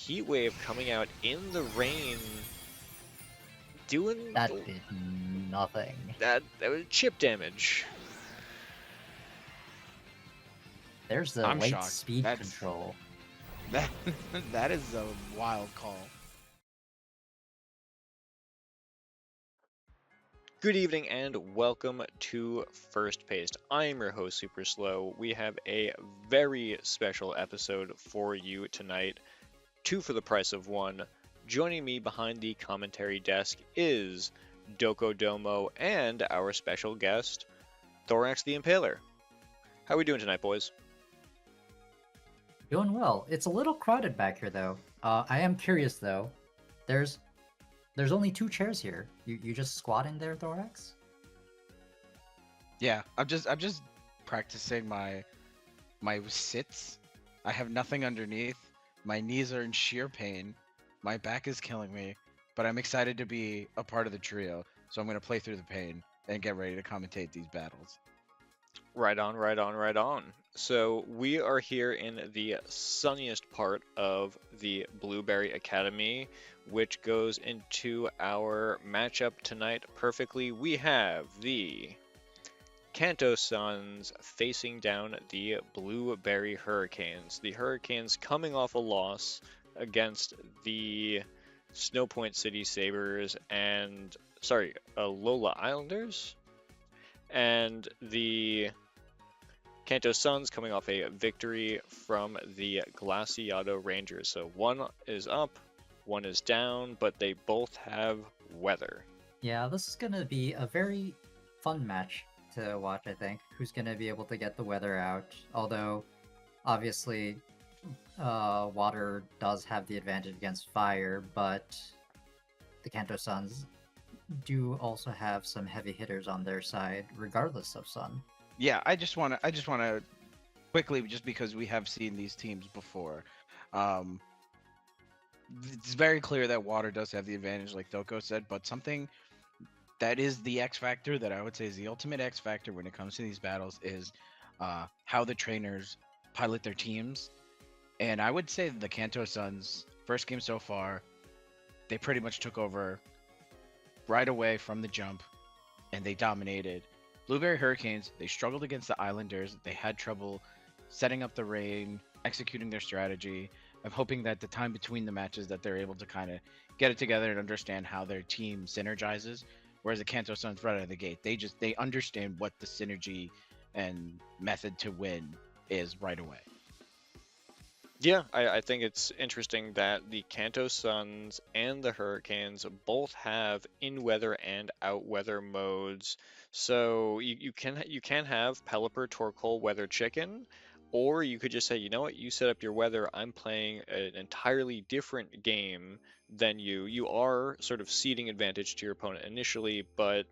Heat Wave coming out in the rain, doing That did nothing. that was chip damage. There's the I'm late shocked. speed That's control. that that is a wild call. Good evening and welcome to First Paste. I am your host, Super Slow. We have a very special episode for you tonight. 2 for the price of 1. Joining me behind the commentary desk is Doko Domo and our special guest, Thorax the Impaler. How are we doing tonight, boys? Doing well. It's a little crowded back here, though. I am curious, though. There's only 2 chairs here. You just squat in there, Thorax? Yeah, I'm just practicing my sits. I have nothing underneath. My knees are in sheer pain. My back is killing me, but I'm excited to be a part of the trio. So I'm gonna play through the pain and get ready to commentate these battles. Right on, right on, right on. So we are here in the sunniest part of the Blueberry Academy, which goes into our matchup tonight perfectly. We have the Kanto Suns facing down the Blueberry Hurricanes. The Hurricanes coming off a loss against the Snowpoint City Sabres and, Lola Islanders? And the Kanto Suns coming off a victory from the Glaciado Rangers. So one is up, one is down, but they both have weather. Yeah, this is gonna be a very fun match to watch, I think. Who's gonna be able to get the weather out? Although, obviously, water does have the advantage against fire, but the Kanto Suns do also have some heavy hitters on their side, regardless of sun. Yeah, I just wanna quickly, just because we have seen these teams before. It's very clear that water does have the advantage, like Doko said, but something that is the X factor that I would say is the ultimate X factor when it comes to these battles is how the trainers pilot their teams. And I would say the Kanto Suns first game so far, they pretty much took over right away from the jump, and they dominated. Blueberry Hurricanes, they struggled against the Islanders. They had trouble setting up the rain, executing their strategy. I'm hoping that the time between the matches that they're able to kind of get it together and understand how their team synergizes. Whereas the Kanto Suns right out of the gate, they understand what the synergy and method to win is right away. Yeah, I think it's interesting that the Kanto Suns and the Hurricanes both have in-weather and out-weather modes. So you can have Pelipper, Torkoal, Weather Chicken, or you could just say, you know what, you set up your weather, I'm playing an entirely different game than you. You are sort of ceding advantage to your opponent initially, but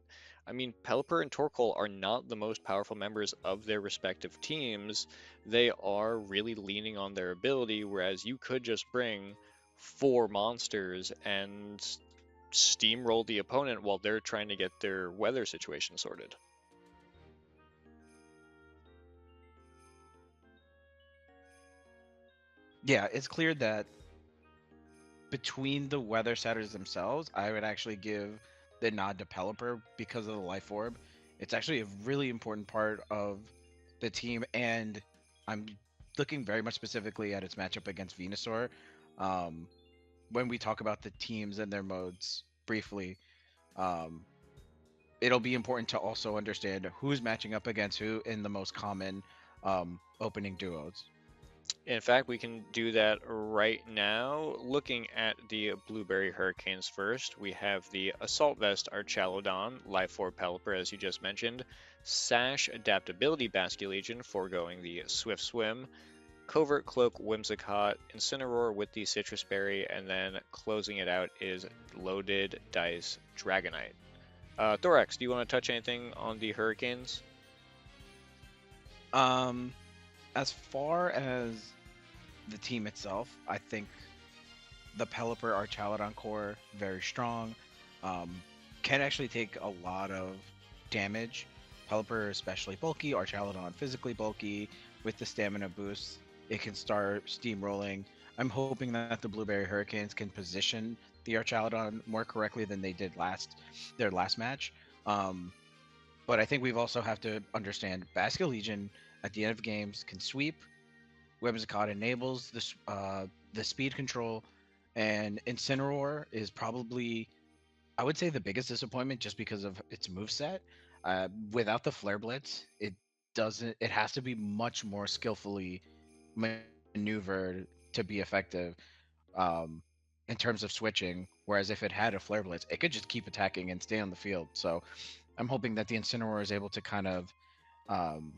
I mean, Pelipper and Torkoal are not the most powerful members of their respective teams. They are really leaning on their ability, whereas you could just bring 4 monsters and steamroll the opponent while they're trying to get their weather situation sorted. Yeah, it's clear that between the weather setters themselves, I would actually give the nod to Pelipper because of the life orb. It's actually a really important part of the team, and I'm looking very much specifically at its matchup against Venusaur. When we talk about the teams and their modes briefly, um, it'll be important to also understand who's matching up against who in the most common opening duos. In fact, we can do that right now. Looking at the Blueberry Hurricanes first, we have the Assault Vest Archaludon, Life Orb Pelipper, as you just mentioned, Sash Adaptability Basculegion, foregoing the Swift Swim, Covert Cloak Whimsicott, Incineroar with the Citrus Berry, and then closing it out is Loaded Dice Dragonite. Thorax, do you want to touch anything on the Hurricanes? As far as the team itself, I think the Pelipper Archaludon core very strong. Can actually take a lot of damage. Pelipper especially bulky, Archaludon physically bulky. With the stamina boost, it can start steamrolling. I'm hoping that the Blueberry Hurricanes can position the Archaludon more correctly than they did their last match. Um, but I think we've also have to understand Basculegion at the end of games can sweep. Whimsicott enables the speed control, and Incineroar is probably, I would say, the biggest disappointment just because of its moveset. Without the Flare Blitz, it doesn't. It has to be much more skillfully maneuvered to be effective um, in terms of switching. Whereas if it had a Flare Blitz, it could just keep attacking and stay on the field. So I'm hoping that the Incineroar is able to kind of um,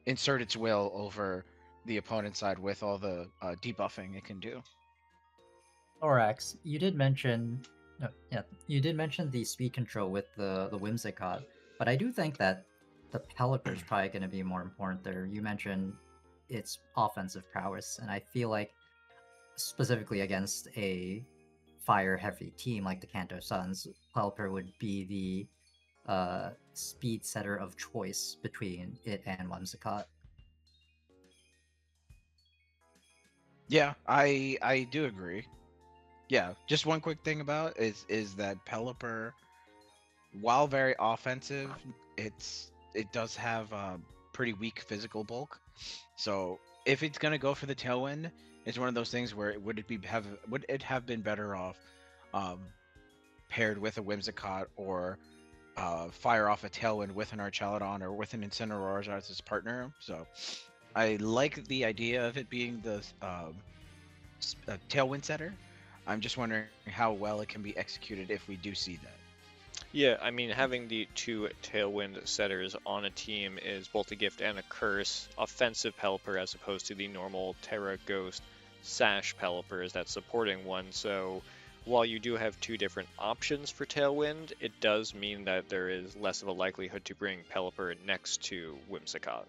insert its will over the opponent's side with all the debuffing it can do. Thorax, you did mention, no, yeah, you did mention the speed control with the Whimsicott, but I do think that the Pelipper is probably going to be more important there. You mentioned its offensive prowess, and I feel like specifically against a fire-heavy team like the Kanto Suns, Pelipper would be the speed setter of choice between it and Whimsicott. Yeah, I do agree. Yeah, just one quick thing about is that Pelipper, while very offensive, it does have pretty weak physical bulk. So if it's gonna go for the tailwind, it's one of those things where would it have been better off um, paired with a Whimsicott or fire off a tailwind with an Archaludon or with an Incineroar as its partner. So I like the idea of it being the tailwind setter. I'm just wondering how well it can be executed if we do see that. Yeah, I mean, having the two Tailwind setters on a team is both a gift and a curse. Offensive Pelipper as opposed to the normal Terra Ghost Sash Pelipper is that supporting one. So while you do have two different options for Tailwind, it does mean that there is less of a likelihood to bring Pelipper next to Whimsicott.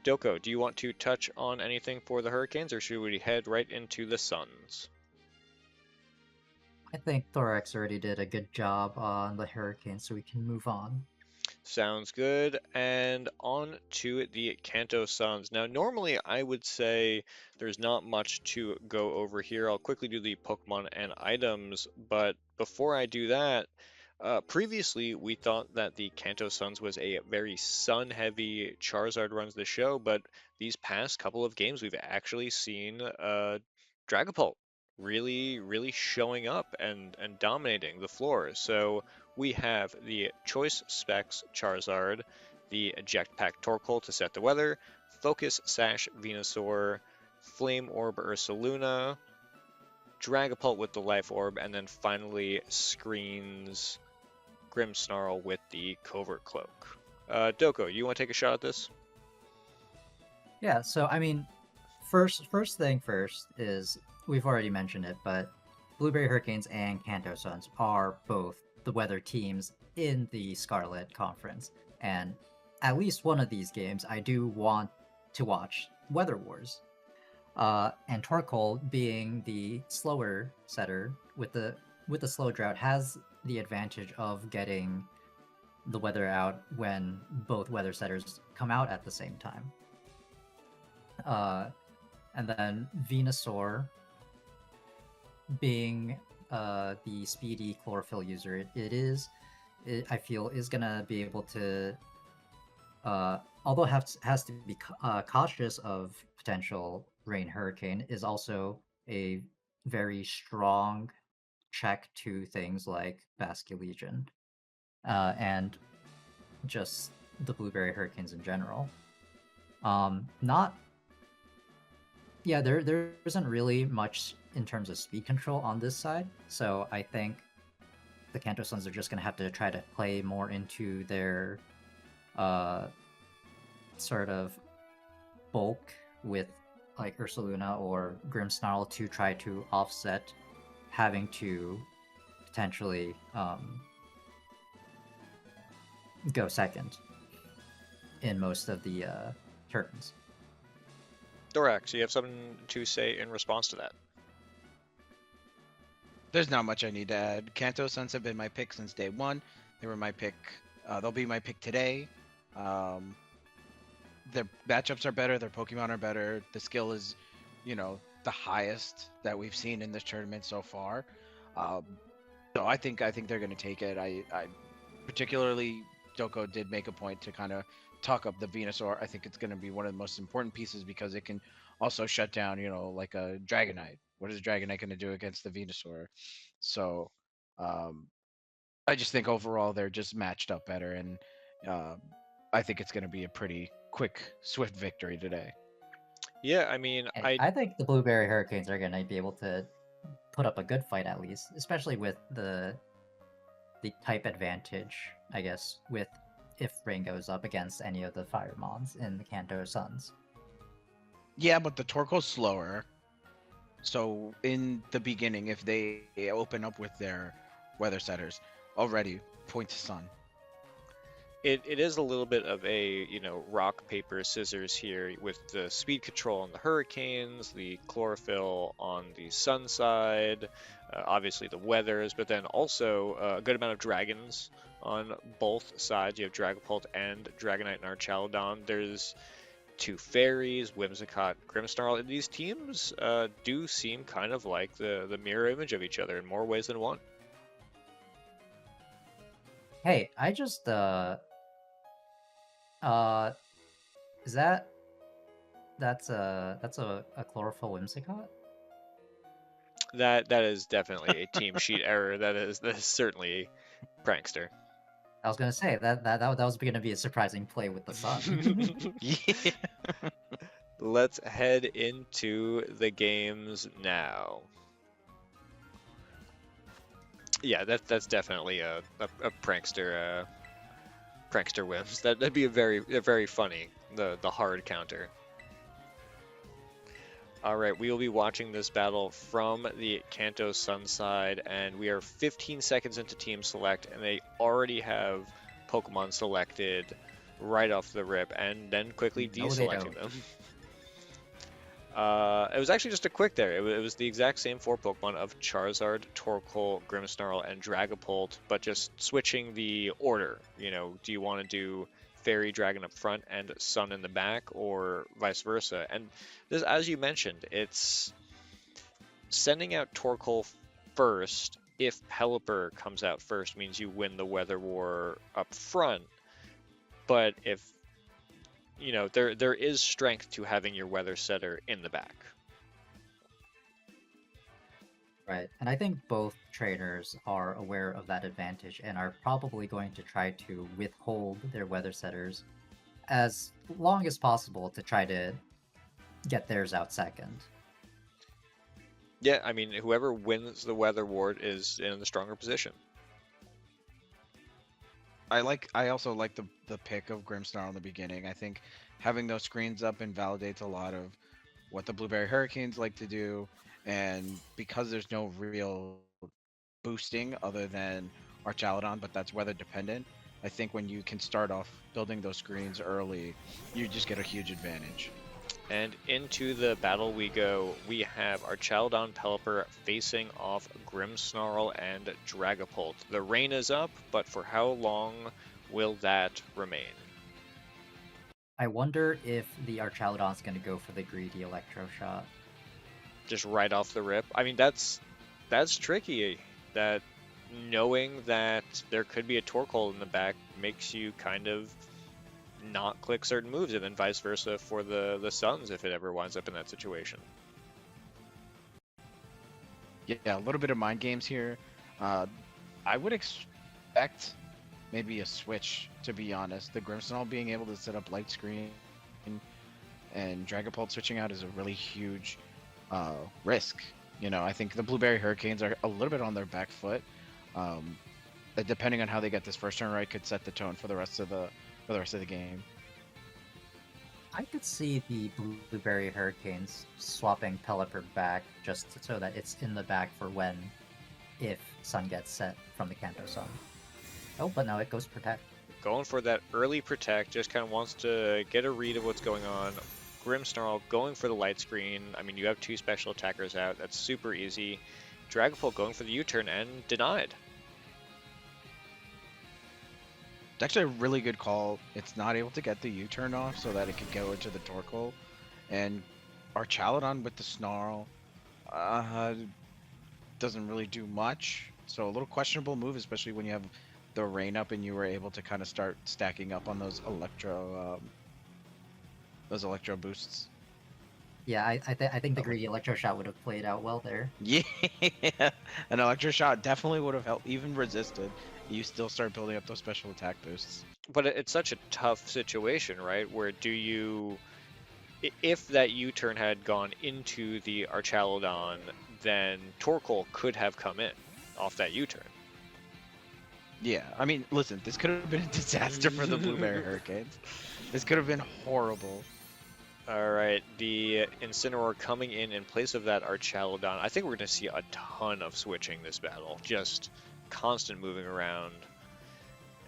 Doko, do you want to touch on anything for the Hurricanes, or should we head right into the Suns? I think Thorax already did a good job on the Hurricane, so we can move on. Sounds good. And on to the Kanto Suns. Now, normally I would say there's not much to go over here. I'll quickly do the Pokemon and items, but before I do that, previously we thought that the Kanto Suns was a very sun-heavy Charizard runs the show, but these past couple of games we've actually seen Dragapult really showing up and dominating the floor. So we have the Choice Specs Charizard, the Eject Pack Torkoal to set the weather, Focus Sash Venusaur, Flame Orb Ursaluna, Dragapult with the Life Orb, and then finally screens Grimmsnarl with the Covert Cloak. Doko, you want to take a shot at this? Yeah, so I mean, first thing first is we've already mentioned it, but Blueberry Hurricanes and Kanto Suns are both the weather teams in the Scarlet Conference, and at least one of these games I do want to watch Weather Wars. And Torkoal, being the slower setter with the slow drought, has the advantage of getting the weather out when both weather setters come out at the same time. And then Venusaur, being the speedy chlorophyll user, I feel is gonna be able to, although has to be cautious of potential rain hurricane, is also a very strong check to things like Basculegion and just the Blueberry Hurricanes in general. Not Yeah, there isn't really much in terms of speed control on this side, so I think the Kanto Suns are just gonna have to try to play more into their sort of bulk with like Ursaluna or Grimmsnarl to try to offset having to potentially go second in most of the turns. Thorax, you have something to say in response to that? There's not much I need to add. Kanto Suns have been my pick since day one. They were my pick. They'll be my pick today. Um, their matchups are better, their Pokemon are better, the skill is, the highest that we've seen in this tournament so far. Um, so I think they're going to take it. I particularly Doko did make a point to kind of talk up the Venusaur. I think it's going to be one of the most important pieces because it can also shut down, like a Dragonite. What is Dragonite going to do against the Venusaur? So um, I just think overall they're just matched up better, and uh, I think it's going to be a pretty quick, swift victory today. Yeah, I mean, Hey, I think the Blueberry Hurricanes are gonna be able to put up a good fight at least, especially with the type advantage, I guess, with if Rain goes up against any of the Fire Mons in the Kanto Suns. Yeah, but the Torkoal's slower. So in the beginning, if they open up with their weather setters, already point to Sun. it is a little bit of a, rock, paper, scissors here with the speed control on the Hurricanes, the chlorophyll on the Sun side, obviously the weathers, but then also a good amount of dragons on both sides. You have Dragapult and Dragonite and Archaludon. There's two fairies, Whimsicott, Grimmsnarl. And these teams do seem kind of like the mirror image of each other in more ways than one. Hey, I just is that's a chlorophyll Whimsicott? That is definitely a team sheet error. That is certainly prankster. I was gonna say that was gonna be a surprising play with the Sun. Yeah. Let's head into the games now. Yeah, that's definitely a prankster whims. That'd be a very funny, the hard counter. All right, we will be watching this battle from the Kanto Sun side, and we are 15 seconds into team select, and they already have Pokemon selected right off the rip, and then quickly No, deselecting them. It was actually just a quick there. It was the exact same four Pokemon of Charizard, Torkoal, Grimmsnarl, and Dragapult, but just switching the order. Do you want to do Fairy Dragon up front and Sun in the back, or vice versa? And this, as you mentioned, it's sending out Torkoal first. If Pelipper comes out first, means you win the Weather War up front. But if there is strength to having your weather setter in the back. Right, and I think both trainers are aware of that advantage and are probably going to try to withhold their weather setters as long as possible to try to get theirs out second. Yeah, I mean, whoever wins the weather ward is in the stronger position. I also like the pick of Grimmsnarl in the beginning. I think having those screens up invalidates a lot of what the Blueberry Hurricanes like to do, and because there's no real boosting other than Archaludon, but that's weather dependent. I think when you can start off building those screens early, you just get a huge advantage. And into the battle we go. We have Archaludon Pelipper facing off Grimmsnarl and Dragapult. The rain is up, but for how long will that remain? I wonder if the Archaludon's going to go for the greedy Electro Shot. Just right off the rip. I mean, that's tricky. That knowing that there could be a Torkoal in the back makes you kind of not click certain moves, and then vice versa for the Suns if it ever winds up in that situation. Yeah, a little bit of mind games here. I would expect maybe a switch, to be honest. The Grimmsnarl being able to set up light screen and Dragapult switching out is a really huge risk. I think the Blueberry Hurricanes are a little bit on their back foot. Depending on how they get this first turn right, could set the tone for the rest of the game. I could see the Blueberry Hurricanes swapping Pelipper back just so that it's in the back for if Sun gets set from the Kanto Sun. Oh, but no, it goes Protect. Going for that early Protect, just kind of wants to get a read of what's going on. Grimmsnarl going for the light screen. I mean, you have two special attackers out. That's super easy. Dragapult going for the U-turn and denied. It's actually a really good call. It's not able to get the U-turn off so that it could go into the Torkoal. And Archaludon with the Snarl doesn't really do much. So a little questionable move, especially when you have the rain up and you were able to kind of start stacking up on those electro boosts. Yeah, I think the greedy electro shot would have played out well there. Yeah, an electro shot definitely would have helped, even resisted. You still start building up those special attack boosts. But it's such a tough situation, right? Where do you, if that U-turn had gone into the Archaludon, then Torkoal could have come in off that U-turn. Yeah, I mean, listen, this could have been a disaster for the Blueberry Hurricanes. This could have been horrible. All right, the Incineroar coming in place of that Archaludon. I think we're going to see a ton of switching this battle. Just constant moving around.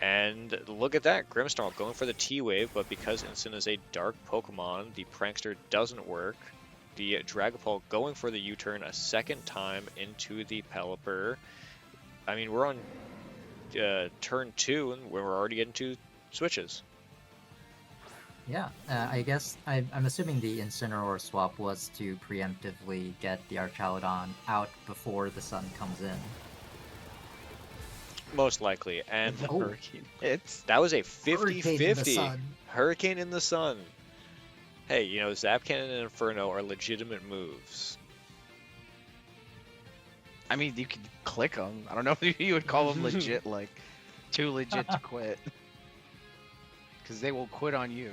And look at that, Grimmsnarl going for the T-Wave, but because Incin is a dark Pokemon, the Prankster doesn't work. The Dragapult going for the U-turn a second time into the Pelipper. I mean, we're on turn 2, and we're already getting 2 switches. Yeah, I guess I'm assuming the Incineroar swap was to preemptively get the Archaludon out before the sun comes in. Most likely, and The Hurricane hits. that was a Hurricane in the 50-50. sun. Hurricane in the sun. Hey, you know, Zap Cannon and Inferno are legitimate moves. I mean, you could click them. I don't know if you would call them legit, like, too legit to quit. Because they will quit on you.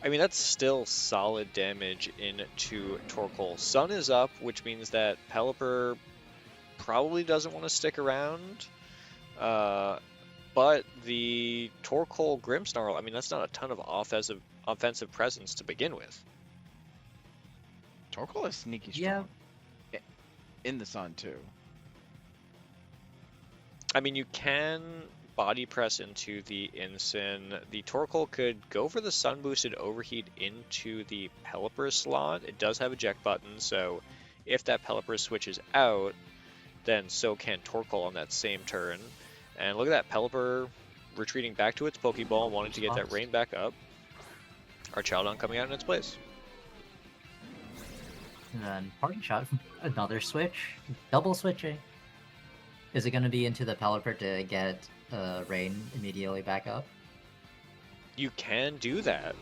I mean, that's still solid damage into Torkoal. Sun is up, which means that Pelipper probably doesn't want to stick around. But the Torkoal Grimmsnarl, I mean, that's not a ton of offensive presence to begin with. Torkoal is sneaky strong. Yeah. In the sun, too. I mean, you can body press into the Incin. The Torkoal could go for the Sun Boosted Overheat into the Pelipper slot. It does have eject button, so if that Pelipper switches out, then so can Torkoal on that same turn. And look at that, Pelipper retreating back to its Pokeball, wanting to get that rain back up. Archaludon coming out in its place. And then Parting Shot, another switch, double switching. Is it going to be into the Pelipper to get rain immediately back up? You can do that.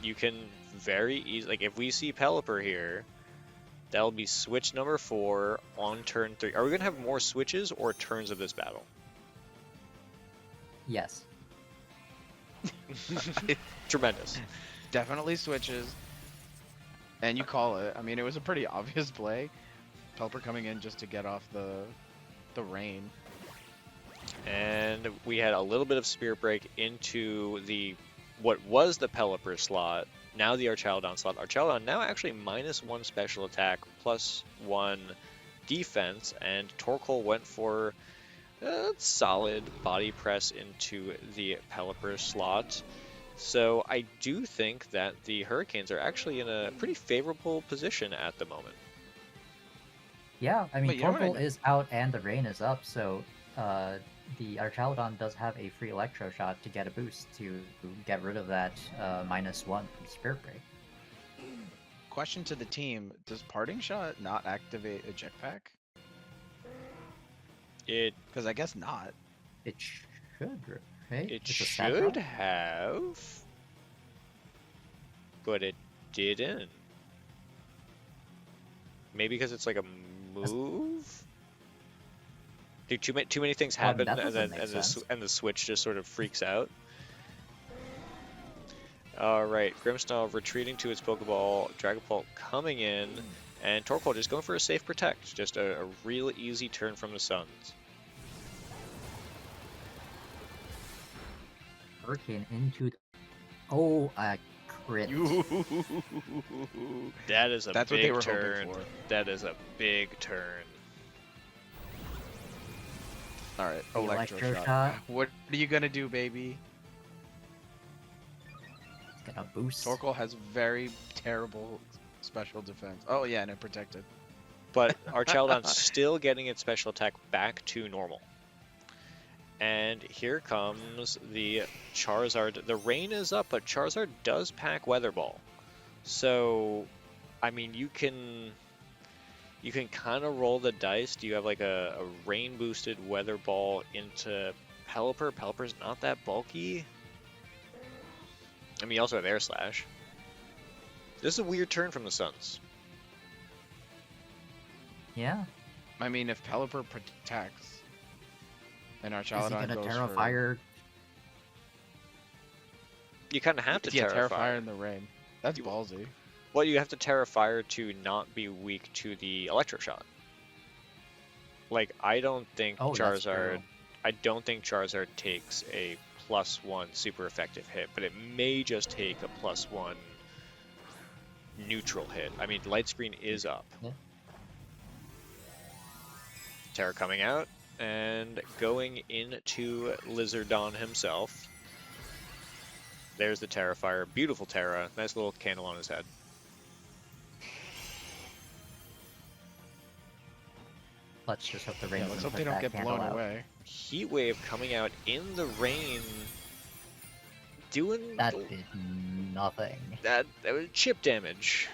You can very easily, like if we see Pelipper here, that'll be switch number 4 on turn 3. Are we going to have more switches or turns of this battle? Yes. Tremendous. Definitely switches. And you call it. I mean, it was a pretty obvious play. Pelipper coming in just to get off the rain. And we had a little bit of Spirit Break into the what was the Pelipper slot, now the Archaludon slot. Archaludon now actually -1 special attack, +1 defense, and Torkoal went for a solid body press into the Pelipper slot. So I do think that the Hurricanes are actually in a pretty favorable position at the moment. Yeah, I mean, But you know what I Torkoal know- is out and the rain is up, so the Archaludon does have a free Electro Shot to get a boost to get rid of that -1 from Spirit Break. Question to the team: does Parting Shot not activate a jetpack? Because I guess not. It should, right? It It's a stat should drop? have, but it didn't. Maybe because it's like a move. Dude, too many things happen, that and doesn't then make sense. the switch just sort of freaks out. All right, Grimmsnarl retreating to its Pokeball, Dragapult coming in, and Torkoal just going for a safe protect. Just a real easy turn from the Suns. Hurricane into the... Oh, a crit. That is a That's what they big were turn. hoping for. That is a big turn. All right, The Electro Electro Shot. Shot. What are you gonna do, baby? It's gonna boost. Torkoal has very terrible special defense. Oh yeah, and it protected. But Archaludon's still getting its special attack back to normal. And here comes the Charizard. The rain is up, but Charizard does pack Weather Ball. So, I mean, you can kind of roll the dice. Do you have like a rain boosted Weather Ball into Pelipper? Pelipper's not that bulky. I mean, you also have Air Slash. This is a weird turn from the Suns. Yeah. I mean, if Pelipper protects, and Is he Archaludon gonna goes Terra for... Fire? You kind of have to Terra Fire. Fire in the rain. That's ballsy. Well, you have to Terra Fire to not be weak to the Electro Shot. Like, I don't think Charizard takes a +1 super effective hit, but it may just take a +1 neutral hit. I mean, Light Screen is up. Yeah. Terra coming out and going into Lizardon himself. There's the Terra Fire. Beautiful Terra. Nice little candle on his head. Let's just hope the rain Yeah, let's doesn't hope they put don't that get blown candle out. away. Heat Wave coming out in the rain. Doing That did nothing. that was chip damage.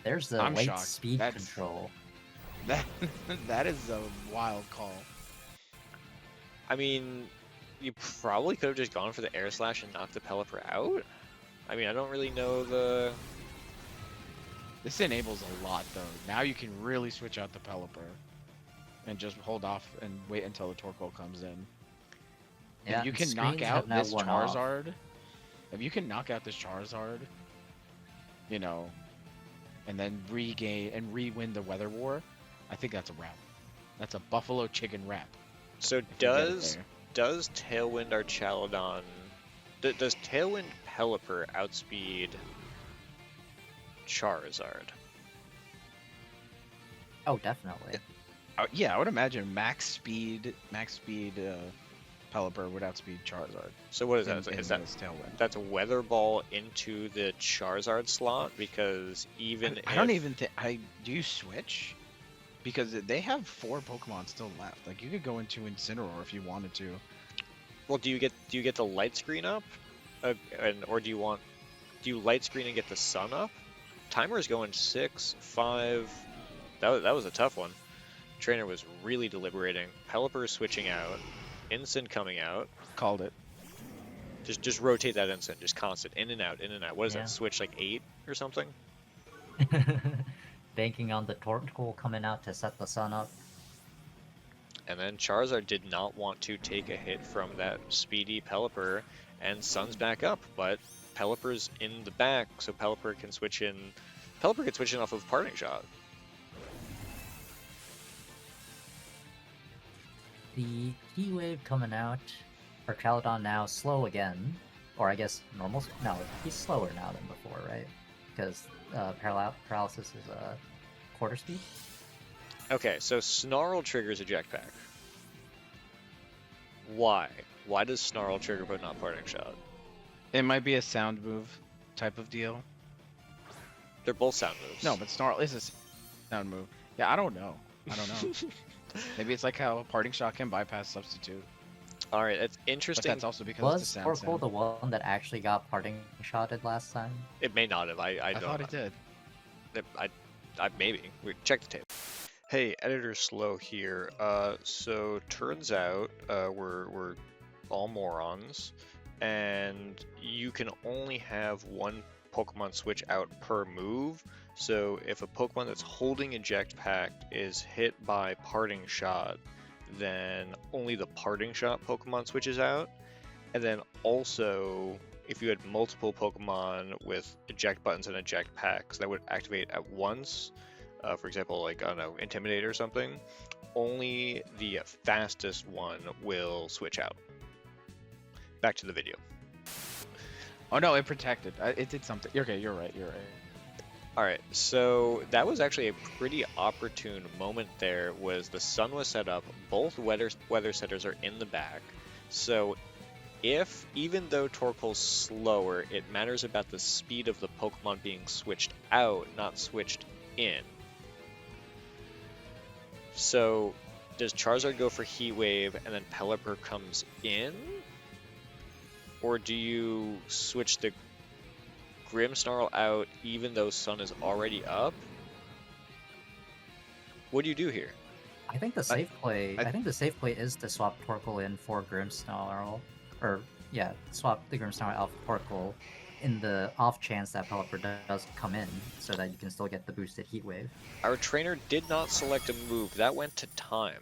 There's the I'm late shocked. speed That's- control. That is a wild call. I mean, you probably could have just gone for the Air Slash and knocked the Pelipper out. I mean, I don't really know the... This enables a lot, though. Now you can really switch out the Pelipper and just hold off and wait until the Torkoal comes in. Yeah, If you can screens knock have out now this worn off. Charizard, if you can knock out this Charizard, you know, and then regain and re-win the Weather War, I think that's a wrap. That's a Buffalo Chicken wrap. So if you get it does there. Tailwind Archaludon... Does Tailwind Pelipper outspeed Charizard? Oh, definitely. Yeah, I would imagine max speed Pelipper would outspeed Charizard. So what is that? in Is that this Tailwind. that's a Weather Ball into the Charizard slot? Because even I don't even think do you switch? Because they have 4 Pokemon still left. Like you could go into Incineroar if you wanted to. Well, do you get the Light Screen up, or do you Light Screen and get the Sun up? Timer is going 6, 5. That was a tough one. Trainer was really deliberating. Pelipper switching out. Instant coming out. Called it. Just rotate that instant. Just constant. In and out, in and out. What is Yeah. that? Switch like 8 or something? Banking on the Torkoal coming out to set the sun up. And then Charizard did not want to take a hit from that speedy Pelipper, and Sun's back up, but Pelipper's in the back, so Pelipper can switch in. Pelipper can switch in off of Parting Shot. The Heat Wave coming out. Archaludon now slow again. Or I guess normal. No, he's slower now than before, right? Because paralysis is quarter speed. Okay, so Snarl triggers Eject Pack. Why? Why does Snarl trigger but not Parting Shot? It might be a sound move type of deal. They're both sound moves. No, but Snarl is a sound move. Yeah, I don't know. Maybe it's like how Parting Shot can bypass Substitute. Alright, that's But interesting. that's also because Was it's a sound Torkoal sound. the one that actually got parting shotted last time? It may not have. I don't thought it did. I maybe. We check the tape. Hey, editor Slow here. So turns out we're all morons, and you can only have one Pokemon switch out per move. So if a Pokemon that's holding Eject Pack is hit by Parting Shot, then only the Parting Shot Pokemon switches out. And then also, if you had multiple Pokemon with eject buttons and eject packs that would activate at once, for example, like, I don't know, Intimidate or something, only the fastest one will switch out. Back to the video. Oh no, it protected. It did something. Okay, you're right. Alright, so that was actually a pretty opportune moment there. Was the sun was set up, both weather setters are in the back, so even though Torkoal's slower, it matters about the speed of the Pokemon being switched out, not switched in. So does Charizard go for Heat Wave and then Pelipper comes in? Or do you switch the Grimmsnarl out even though Sun is already up? What do you do here? I think the safe play. I think the safe play is to swap Torkoal in for Grimmsnarl, or yeah, swap the Grimmsnarl out for Torkoal, in the off chance that Pelipper does come in, so that you can still get the boosted Heat Wave. Our trainer did not select a move. That went to time.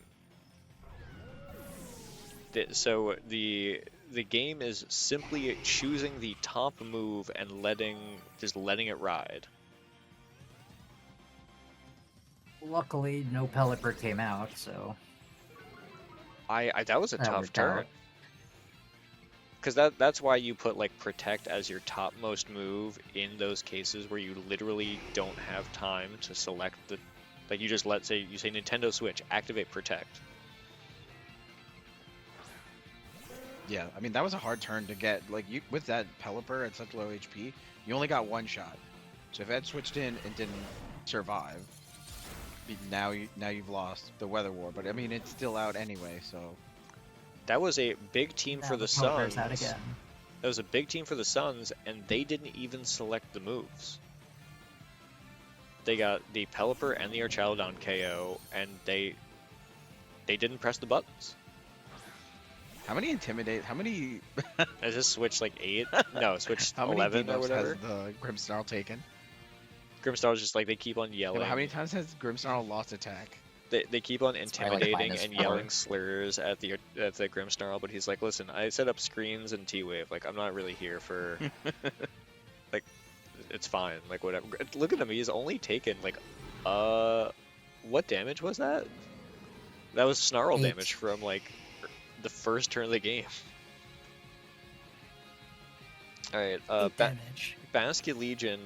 So the game is simply choosing the top move and just letting it ride. Luckily, no Pelipper came out, so that was a that tough worked turn. out. Because that's why you put like Protect as your topmost move in those cases where you literally don't have time to select the, like you just say Nintendo Switch, activate Protect. Yeah, I mean that was a hard turn to get. Like you with that Pelipper at such low HP, you only got one shot. So if Ed switched in and didn't survive, now you've lost the Weather War. But I mean it's still out anyway, so. That was a big team Now for the Pelipper's Suns. out again. That was a big team for the Suns, and they didn't even select the moves. They got the Pelipper and the Archaludon KO, and they didn't press the buttons. How many intimidate? How many? I just switched like 8. No, switched how many 11 or debuffs whatever. has the Grimmsnarl taken? Grimmsnarl's just like, they keep on Yeah, yelling. but how many times has Grimmsnarl lost attack? They keep on probably like intimidating and -4. yelling slurs at the Grimmsnarl, but he's like, listen, I set up screens and T-Wave. Like, I'm not really here for... like, it's fine. Like, whatever. Look at him. He's only taken, like, what damage was that? That was Snarl 8. damage from, like, the first turn of the game. Alright, 8 damage. Basculegion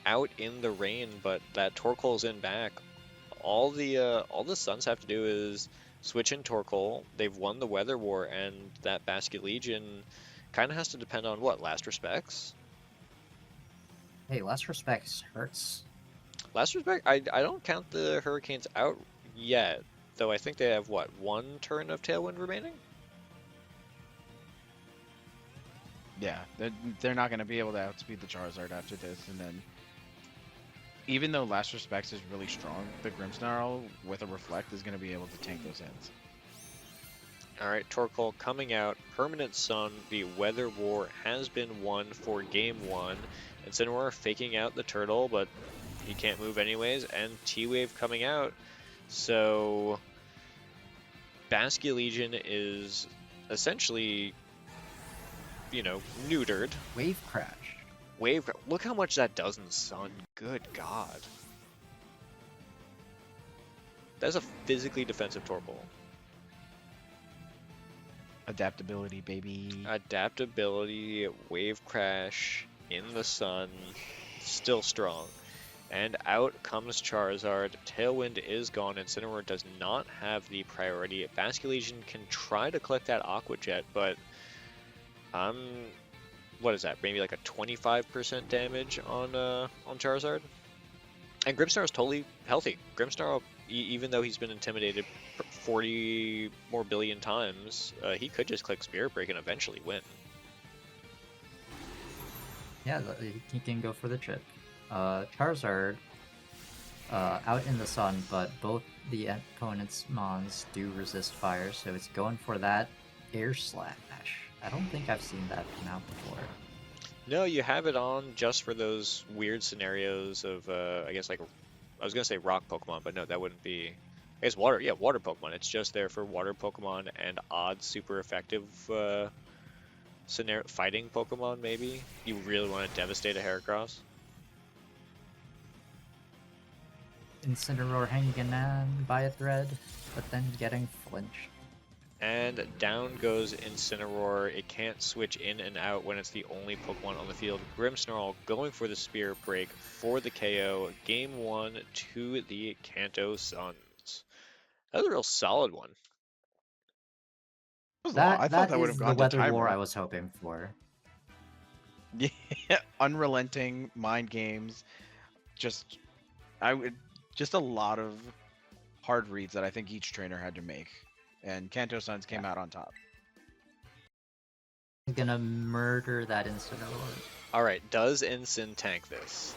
out in the rain, but that Torkoal's in back. All the Suns have to do is switch in Torkoal. They've won the Weather War, and that Basculegion kind of has to depend on what? Last Respects? Hey, Last Respects hurts. Last Respect? I don't count the Hurricanes out yet, though I think they have, what, 1 turn of Tailwind remaining? Yeah, they're not going to be able to outspeed the Charizard after this, and then even though Last Respects is really strong, the Grimmsnarl with a Reflect is going to be able to tank those hits. Alright, Torkoal coming out. Permanent Sun, the Weather War has been won for Game 1. Incineroar faking out the turtle, but he can't move anyways, and T-Wave coming out. So Basculegion is essentially, you know, neutered. Wave Crash. Look how much that does in Sun. Good God. That's a physically defensive Torkoal. Adaptability, baby. Adaptability, Wave Crash in the Sun, still strong. And out comes Charizard. Tailwind is gone. Incineroar does not have the priority. Basculegion can try to collect that Aqua Jet, but what is that? Maybe like a 25% damage on Charizard. And Grimmsnarl is totally healthy. Grimmsnarl, even though he's been intimidated 40 more billion times, he could just click Spirit Break and eventually win. Yeah, he can go for the chip. Charizard out in the Sun, but both the opponent's mons do resist fire, so it's going for that Air Slash. I don't think I've seen that come out before. No, you have it on just for those weird scenarios of, I guess, like, I was going to say rock Pokemon, but no, that wouldn't be... I guess water, yeah, water Pokemon. It's just there for water Pokemon and odd, super effective fighting Pokemon, maybe. You really want to devastate a Heracross. Incineroar hanging on by a thread, but then getting flinched. And down goes Incineroar. It can't switch in and out when it's the only Pokemon on the field. Grimmsnarl going for the Spirit Break for the KO. Game 1 to the Kanto Suns. That was a real solid one. I thought that would have gone the to Weather War tiebreak. I was hoping for. Yeah, unrelenting mind games. Just a lot of hard reads that I think each trainer had to make, and Kanto Suns came out on top. He's gonna murder that Incineroar. Alright, does Incin tank this?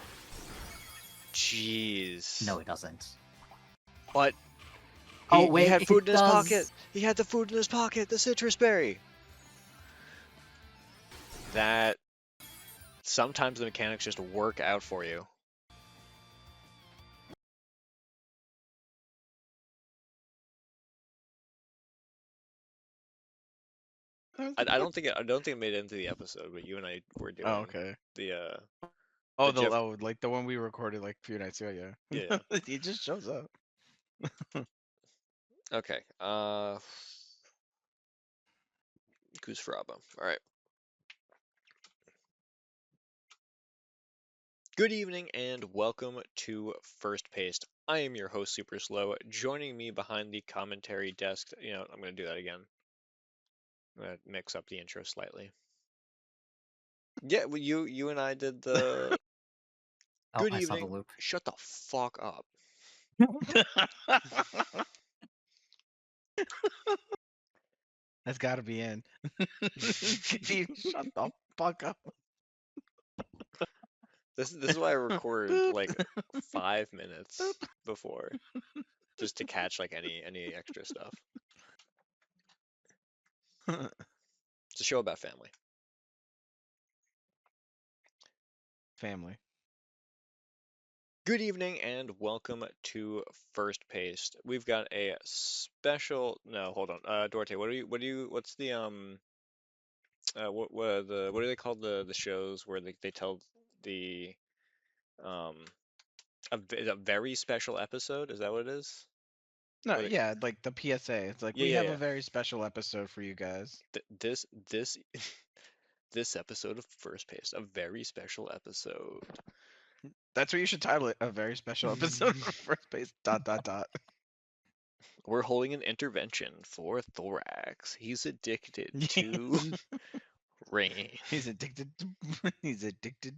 Jeez. No, he doesn't. But Wait, he had food in his does. pocket. He had the food in his pocket, the citrus berry. That sometimes the mechanics just work out for you. I don't think it made it into the episode, but you and I were doing the like the one we recorded like a few nights ago, yeah. Yeah. It just shows up. Okay. Goose Fraba. Alright. Good evening and welcome to First Paste. I am your host, Super Slow. Joining me behind the commentary desk, I'm going to do that again. I'm going to mix up the intro slightly. Yeah, well, you and I did the... Good I saw the evening. loop. Shut the fuck up. That's gotta be in. Shut the fuck up. This is why I record like 5 minutes before, just to catch like any extra stuff. It's a show about family. Family. Good evening and welcome to First Paste. We've got a special. No, hold on. Dorte, what's the what do they call the shows where they tell the a very special episode? Is that what it is? No, yeah, like the PSA. It's like we have a very special episode for you guys. This this episode of First Paste, a very special episode. That's what you should title it. A very special episode for First Base. ... We're holding an intervention for Thorax. He's addicted to rain. He's addicted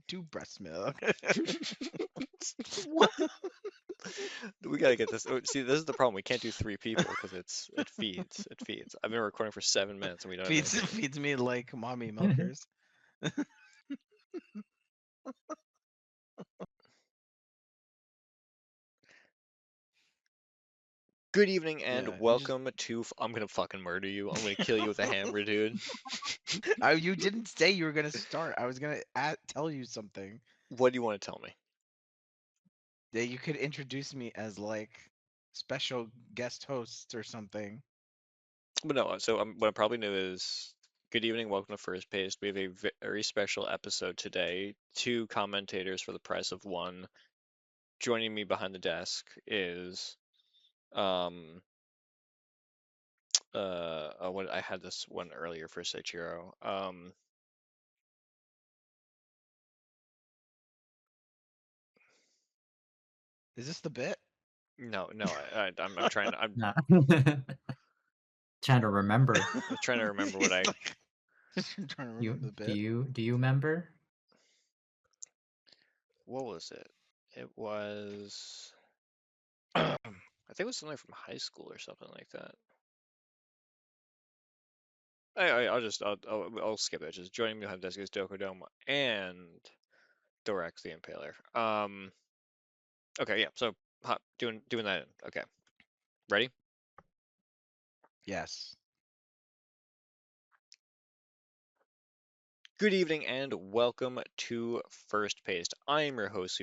to breast milk. What? We gotta get this. See, this is the problem. We can't do 3 people because it feeds. It feeds. I've been recording for 7 minutes and we don't. Feeds me like mommy milkers. Good evening and welcome to. I'm gonna fucking murder you. I'm gonna kill you with a hammer, dude. You didn't say you were gonna start. I was gonna tell you something. What do you want to tell me? That you could introduce me as like special guest host or something. But no. So what I probably knew is. Good evening, welcome to First Paste. We have a very special episode today. 2 commentators for the price of 1. Joining me behind the desk is what I had this one earlier for Seichiro. Is this the bit? No, I'm trying. I'm no. Trying to remember. I'm trying to remember what I. I'm trying to remember the bit. Do you remember? What was it? It was. I think it was something from high school or something like that. I'll skip it. Just joining me behind the desk is Dokodome and Thorax the Impaler. Okay, yeah. So doing that. Okay, ready? Yes. Good evening and welcome to First Paste. I am your host, Super